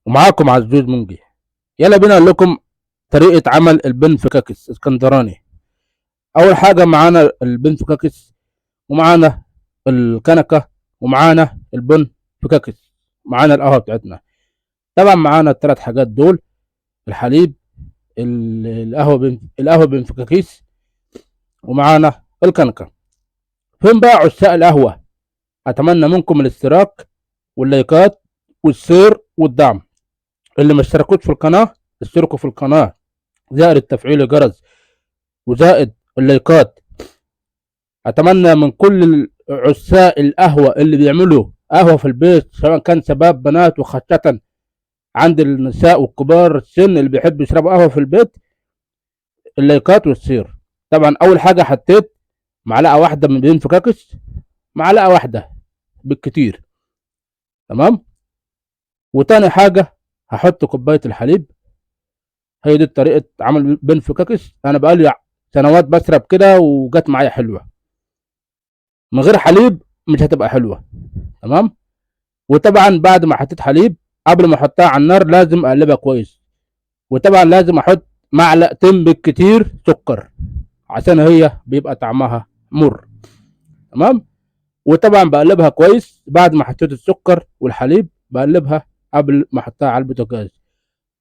ومعاكم عزوز منجي. يلا بينا اقول لكم طريقة عمل البنفكاكس اسكندراني. اول حاجة معانا البنفكاكس، ومعانا الكنكة، ومعانا البنفكاكس، معانا القهوة بتاعتنا. طبعا معانا الثلاث حاجات دول: الحليب، القهوة بنفكاكيس، ومعانا الكنكة. فين بقى عشاق القهوة؟ اتمنى منكم الاشتراك واللايكات والشير والدعم. اللي ما اشتركوش في القناة اشتركوا في القناة، زائد تفعيل الجرس، وزائد اللايكات. اتمنى من كل عشاق القهوة اللي بيعملوا قهوة في البيت، سواء كان شباب بنات، وخاصة عند النساء والكبار السن اللي بيحبوا يشربوا قهوة في البيت، اللايكات والشير. طبعا اول حاجة حطيت معلقة واحدة من بنفكاكس، معلقة واحدة بالكتير، تمام. وتاني حاجة هحط كوباية الحليب. هي دي طريقة عمل بنفكاكس. انا بقالي سنوات بشرب كده وجت معايا حلوة. من غير حليب مش هتبقى حلوة، تمام. وطبعا بعد ما حطيت حليب، قبل ما احطها على النار لازم اقلبها كويس. وطبعا لازم احط معلقتين بالكتير سكر، عشان هي بيبقى طعمها مر، تمام. وطبعا بقلبها كويس. بعد ما حطيت السكر والحليب بقلبها قبل ما احطها على البوتاجاز،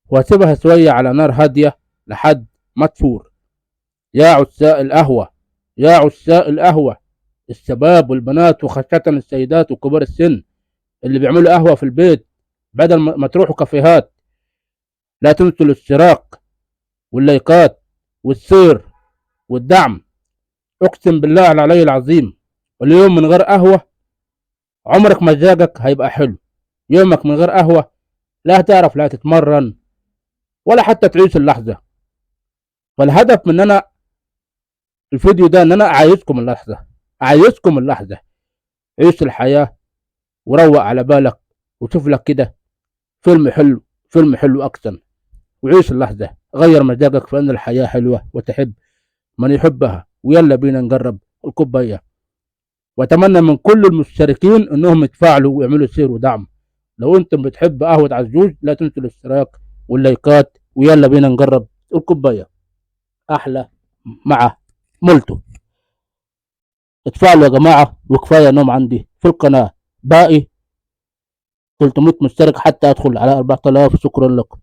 واسيبها شويه على نار هاديه لحد ما تفور. يا عشاق القهوه، يا عشاق القهوه، الشباب والبنات، وخاصه السيدات وكبار السن اللي بيعملوا قهوه في البيت بدل ما تروحوا كافيهات، لا تنسوا الاشتراك واللايكات والشير والدعم. اقسم بالله على العلي العظيم، اليوم من غير قهوه عمرك مزاجك هيبقى حلو. يومك من غير قهوه لا هتعرف لا تتمرن ولا حتى تعيش اللحظه. فالهدف من انا الفيديو ده ان انا اعيشكم اللحظه، اعيشكم اللحظه. عيش الحياه وروق على بالك، وشوف لك كده فيلم حلو، فيلم حلو اكشن، وعيش اللحظه. غير مزاجك، فان الحياه حلوه وتحب من يحبها. ويلا بينا نجرب الكوبايه. واتمنى من كل المشتركين انهم يتفاعلوا ويعملوا شير ودعم. لو انتم بتحب قهوه عزوز لا تنسوا الاشتراك واللايكات. ويلا بينا نجرب الكوبايه احلى مع مولتو. اتفاعلوا يا جماعه، وكفايه انهم عندي في القناه باقي 300 مشترك حتى ادخل على 4000. شكرا لكم.